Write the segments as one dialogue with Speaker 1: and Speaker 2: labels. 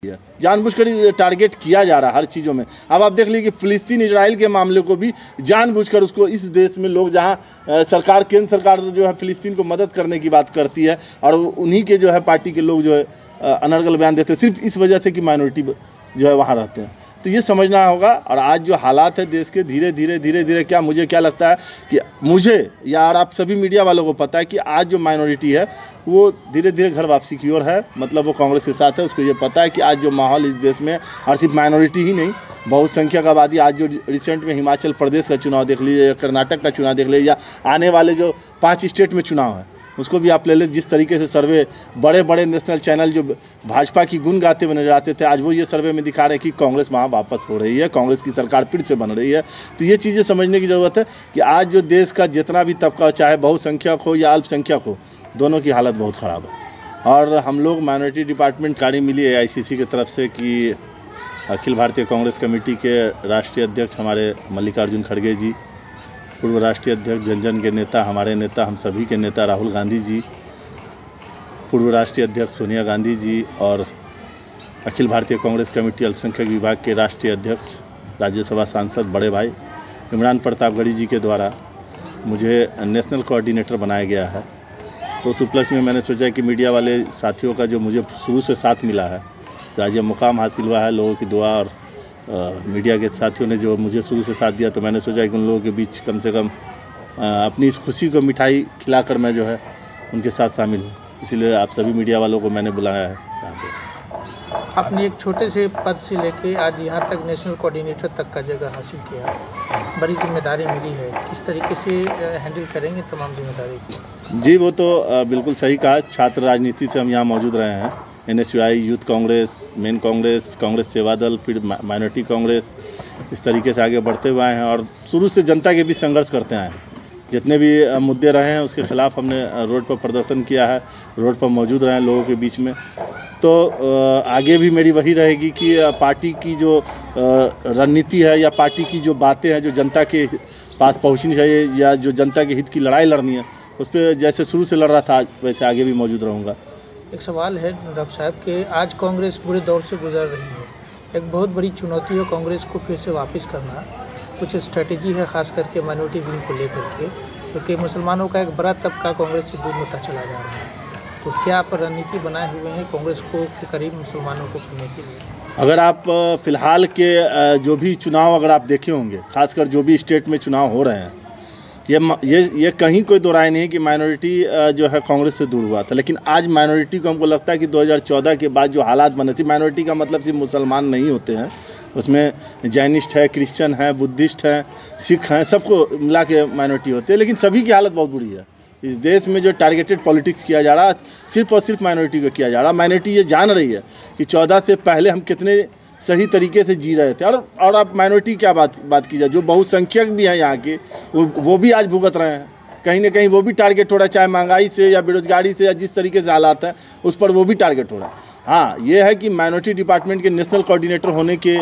Speaker 1: जानबूझकर टारगेट किया जा रहा है हर चीज़ों में। अब आप देख लीजिए कि फिलिस्तीन इजराइल के मामले को भी जानबूझकर उसको इस देश में लोग जहां सरकार केंद्र सरकार जो है फिलिस्तीन को मदद करने की बात करती है और उन्हीं के जो है पार्टी के लोग जो है अनर्गल बयान देते हैं सिर्फ इस वजह से कि माइनॉरिटी जो है वहाँ रहते हैं। तो ये समझना होगा। और आज जो हालात है देश के धीरे धीरे क्या मुझे क्या लगता है कि मुझे या और आप सभी मीडिया वालों को पता है कि आज जो माइनॉरिटी है वो धीरे धीरे घर वापसी की ओर है। मतलब वो कांग्रेस के साथ है। उसको ये पता है कि आज जो माहौल इस देश में और सिर्फ माइनॉरिटी ही नहीं बहुसंख्यक आबादी, आज जो रिसेंट में हिमाचल प्रदेश का चुनाव देख लीजिए या कर्नाटक का चुनाव देख लीजिए या आने वाले जो 5 स्टेट में चुनाव है उसको भी आप ले लें। जिस तरीके से सर्वे बड़े बड़े नेशनल चैनल जो भाजपा की गुण गाते हुए नजर आते थे आज वो ये सर्वे में दिखा रहे हैं कि कांग्रेस वहाँ वापस हो रही है, कांग्रेस की सरकार फिर से बन रही है। तो ये चीज़ें समझने की ज़रूरत है कि आज जो देश का जितना भी तबका चाहे बहुसंख्यक हो या अल्पसंख्यक हो दोनों की हालत बहुत ख़राब है। और हम लोग माइनॉरिटी डिपार्टमेंट गाड़ी मिली है AICC की तरफ से कि अखिल भारतीय कांग्रेस कमेटी के राष्ट्रीय अध्यक्ष हमारे मल्लिकार्जुन खड़गे जी, पूर्व राष्ट्रीय अध्यक्ष जन जन के नेता हमारे नेता हम सभी के नेता राहुल गांधी जी, पूर्व राष्ट्रीय अध्यक्ष सोनिया गांधी जी और अखिल भारतीय कांग्रेस कमेटी अल्पसंख्यक विभाग के राष्ट्रीय अध्यक्ष राज्यसभा सांसद बड़े भाई इमरान प्रतापगढ़ी जी के द्वारा मुझे नेशनल कोऑर्डिनेटर बनाया गया है। तो उस उपलक्ष्य में मैंने सोचा कि मीडिया वाले साथियों का जो मुझे शुरू से साथ मिला है, आज ये मुकाम हासिल हुआ है लोगों की दुआ और मीडिया के साथियों ने जो मुझे शुरू से साथ दिया, तो मैंने सोचा कि उन लोगों के बीच कम से कम अपनी इस खुशी को मिठाई खिलाकर मैं जो है उनके साथ शामिल हूँ। इसीलिए आप सभी मीडिया वालों को मैंने बुलाया है यहाँ पे।
Speaker 2: आपने एक छोटे से पद से लेके आज यहाँ तक नेशनल कोऑर्डिनेटर तक का जगह हासिल किया, बड़ी जिम्मेदारी मिली है, किस तरीके से हैंडल करेंगे तमाम जिम्मेदारी की?
Speaker 1: जी वो तो बिल्कुल सही कहा। छात्र राजनीति से हम यहाँ मौजूद रहे हैं। NSUI, youth Congress, main Congress, Congress सेवा दल, फिर माइनॉरिटी कांग्रेस, इस तरीके से आगे बढ़ते हुए आए हैं और शुरू से जनता के बीच संघर्ष करते आए हैं। जितने भी मुद्दे रहे हैं उसके खिलाफ हमने रोड पर प्रदर्शन किया है, रोड पर मौजूद रहे हैं लोगों के बीच में। तो आगे भी मेरी वही रहेगी कि पार्टी की जो रणनीति है या पार्टी की जो बातें हैं जो जनता के पास पहुँचनी चाहिए या जो जनता के हित की लड़ाई लड़नी है उस पर जैसे शुरू से लड़ रहा था वैसे आगे भी मौजूद रहूँगा।
Speaker 2: एक सवाल है डॉक्टर साहब के, आज कांग्रेस बुरे दौर से गुजर रही है, एक बहुत बड़ी चुनौती है कांग्रेस को फिर से वापस करना, कुछ स्ट्रेटेजी है खास करके माइनॉरिटी विंग को लेकर के, क्योंकि मुसलमानों का एक बड़ा तबका कांग्रेस से दूर होता चला जा रहा है। तो क्या आप रणनीति बनाए हुए हैं कांग्रेस को के करीब मुसलमानों को करने के लिए?
Speaker 1: अगर आप फिलहाल के जो भी चुनाव अगर आप देखे होंगे, खासकर जो भी स्टेट में चुनाव हो रहे हैं, ये कहीं कोई दो राय नहीं है कि माइनॉरिटी जो है कांग्रेस से दूर हुआ था। लेकिन आज माइनॉरिटी को हमको लगता है कि 2014 के बाद जो हालात बने थे, माइनॉरिटी का मतलब सिर्फ मुसलमान नहीं होते हैं, उसमें जैनिस्ट है, क्रिश्चियन है, बुद्धिस्ट हैं, सिख हैं, सबको मिला के माइनॉरिटी होते हैं। लेकिन सभी की हालत बहुत बुरी है। इस देश में जो टारगेटेड पॉलिटिक्स किया जा रहा है सिर्फ और सिर्फ माइनॉरिटी को किया जा रहा है। माइनॉरिटी ये जान रही है कि 14 से पहले हम कितने सही तरीके से जी रहे थे। और आप माइनॉरिटी क्या बात की जाए, जो बहुसंख्यक भी हैं यहाँ के वो भी आज भुगत रहे हैं। कहीं ना कहीं वो भी टारगेट हो रहा है, चाहे महंगाई से या बेरोजगारी से या जिस तरीके से हालात हैं उस पर वो भी टारगेट हो रहा है। हाँ, ये है कि माइनॉरिटी डिपार्टमेंट के नेशनल कोऑर्डिनेटर होने के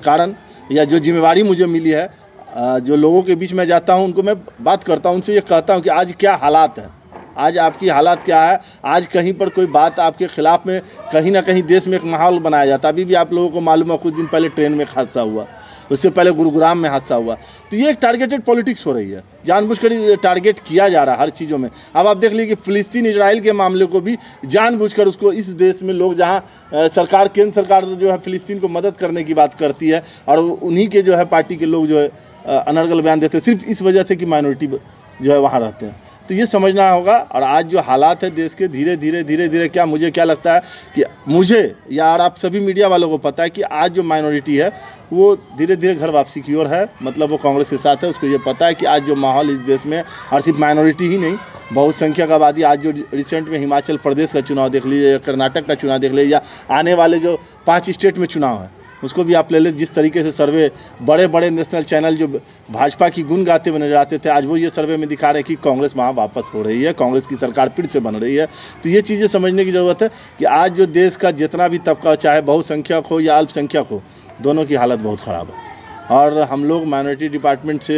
Speaker 1: कारण या जो जिम्मेवारी मुझे मिली है, जो लोगों के बीच में जाता हूँ उनको मैं बात करता हूँ, उनसे ये कहता हूँ कि आज क्या हालात हैं, आज आपकी हालात क्या है। आज कहीं पर कोई बात आपके खिलाफ में कहीं ना कहीं देश में एक माहौल बनाया जाता है। अभी भी आप लोगों को मालूम है कुछ दिन पहले ट्रेन में हादसा हुआ, उससे पहले गुरुग्राम में हादसा हुआ। तो ये एक टारगेटेड पॉलिटिक्स हो रही है, जानबूझकर टारगेट किया जा रहा है हर चीज़ों में। अब आप देख लीजिए कि फिलिस्तीन इजराइल के मामले को भी जानबूझकर उसको इस देश में लोग जहां सरकार केंद्र सरकार जो है फिलिस्तीन को मदद करने की बात करती है और उन्हीं के जो है पार्टी के लोग जो है अनर्गल बयान देते हैं सिर्फ इस वजह से कि माइनॉरिटी जो है वहाँ रहते हैं। तो ये समझना होगा। और आज जो हालात है देश के धीरे धीरे क्या मुझे क्या लगता है कि मुझे या और आप सभी मीडिया वालों को पता है कि आज जो माइनॉरिटी है वो धीरे धीरे घर वापसी की ओर है। मतलब वो कांग्रेस के साथ है। उसको ये पता है कि आज जो माहौल इस देश में और सिर्फ माइनॉरिटी ही नहीं बहुसंख्यक आबादी, आज जो रिसेंट में हिमाचल प्रदेश का चुनाव देख लीजिए या कर्नाटक का चुनाव देख लीजिए या आने वाले जो 5 स्टेट में चुनाव है उसको भी आप ले लें। जिस तरीके से सर्वे बड़े बड़े नेशनल चैनल जो भाजपा की गुण गाते हुए नजर आते थे आज वो ये सर्वे में दिखा रहे हैं कि कांग्रेस वहाँ वापस हो रही है, कांग्रेस की सरकार फिर से बन रही है। तो ये चीज़ें समझने की ज़रूरत है कि आज जो देश का जितना भी तबका चाहे बहुसंख्यक हो या अल्पसंख्यक हो दोनों की हालत बहुत ख़राब है। और हम लोग माइनॉरिटी डिपार्टमेंट से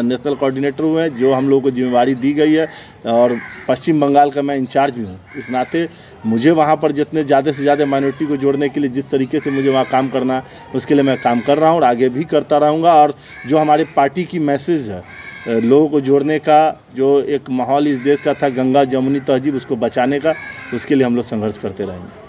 Speaker 1: नेशनल कोऑर्डिनेटर हुए हैं, जो हम लोग को जिम्मेवारी दी गई है, और पश्चिम बंगाल का मैं इंचार्ज भी हूँ। इस नाते मुझे वहाँ पर जितने ज़्यादा से ज़्यादा माइनॉरिटी को जोड़ने के लिए जिस तरीके से मुझे वहाँ काम करना है, उसके लिए मैं काम कर रहा हूँ और आगे भी करता रहूँगा। और जो हमारे पार्टी की मैसेज है लोगों को जोड़ने का, जो एक माहौल इस देश का था गंगा जमुनी तहजीब, उसको बचाने का, उसके लिए हम लोग संघर्ष करते रहेंगे।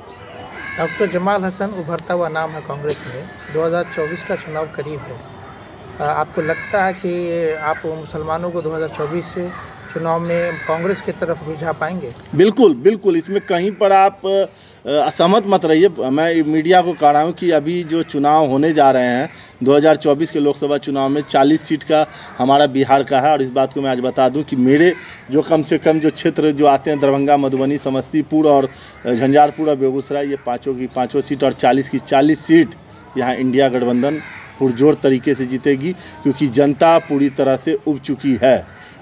Speaker 2: डॉक्टर जमाल हसन उभरता हुआ नाम है कांग्रेस में, 2024 का चुनाव करीब है। आपको लगता है कि आप मुसलमानों को 2024 से चुनाव में कांग्रेस की तरफ रुझा पाएंगे?
Speaker 1: बिल्कुल बिल्कुल, इसमें कहीं पर आप असहमत मत रहिए। मैं मीडिया को कह रहा हूँ कि अभी जो चुनाव होने जा रहे हैं 2024 के लोकसभा चुनाव में 40 सीट का हमारा बिहार का है। और इस बात को मैं आज बता दूं कि मेरे जो कम से कम जो क्षेत्र जो आते हैं, दरभंगा, मधुबनी, समस्तीपुर और झंझारपुर और बेगूसराय, ये पाँचों की पाँचों सीट और 40 की 40 सीट यहाँ इंडिया गठबंधन पुरजोर तरीके से जीतेगी, क्योंकि जनता पूरी तरह से उब चुकी है।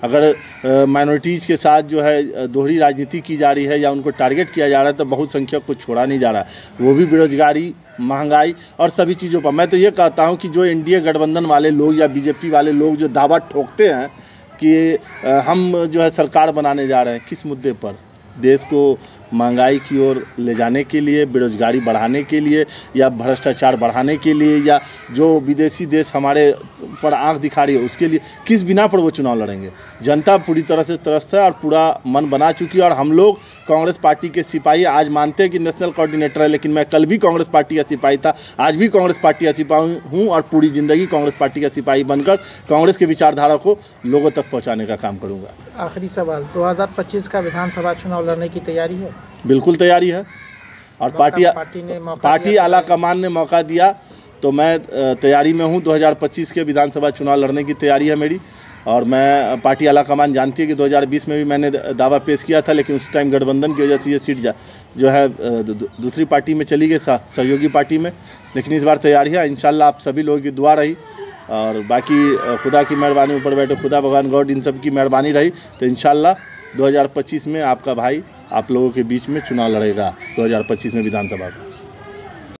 Speaker 1: अगर माइनॉरिटीज़ के साथ जो है दोहरी राजनीति की जा रही है या उनको टारगेट किया जा रहा है, तो बहुसंख्यक को छोड़ा नहीं जा रहा, वो भी बेरोजगारी, महंगाई और सभी चीज़ों पर। मैं तो ये कहता हूँ कि जो एनडीए गठबंधन वाले लोग या बीजेपी वाले लोग जो दावा ठोकते हैं कि हम जो है सरकार बनाने जा रहे हैं, किस मुद्दे पर? देश को महंगाई की ओर ले जाने के लिए, बेरोजगारी बढ़ाने के लिए, या भ्रष्टाचार बढ़ाने के लिए, या जो विदेशी देश हमारे पर आंख दिखा रही है उसके लिए? किस बिना पर वो चुनाव लड़ेंगे? जनता पूरी तरह से त्रस्त है और पूरा मन बना चुकी है। और हम लोग कांग्रेस पार्टी के सिपाही, आज मानते हैं कि नेशनल कोऑर्डिनेटर है, लेकिन मैं कल भी कांग्रेस पार्टी का सिपाही था, आज भी कांग्रेस पार्टी का सिपाही हूँ, और पूरी ज़िंदगी कांग्रेस पार्टी का सिपाही बनकर कांग्रेस के विचारधारा को लोगों तक पहुँचाने का काम करूँगा।
Speaker 2: आखिरी सवाल, 2025 का विधानसभा चुनाव लड़ने की तैयारी है?
Speaker 1: बिल्कुल तैयारी है, और पार्टी आला कमान ने मौका दिया तो मैं तैयारी में हूँ। 2025 के विधानसभा चुनाव लड़ने की तैयारी है मेरी, और मैं पार्टी आला कमान जानती है कि 2020 में भी मैंने दावा पेश किया था, लेकिन उस टाइम गठबंधन की वजह से ये सीट जो है दूसरी पार्टी में चली गई, सहयोगी पार्टी में। लेकिन इस बार तैयारी है, इंशाल्लाह आप सभी लोगों की दुआ रही और बाकी खुदा की मेहरबानी, ऊपर बैठे खुदा भगवान गॉड, इन सब की मेहरबानी रही, तो इंशाल्लाह 2025 में आपका भाई आप लोगों के बीच में चुनाव लड़ेगा 2025 में विधानसभा का।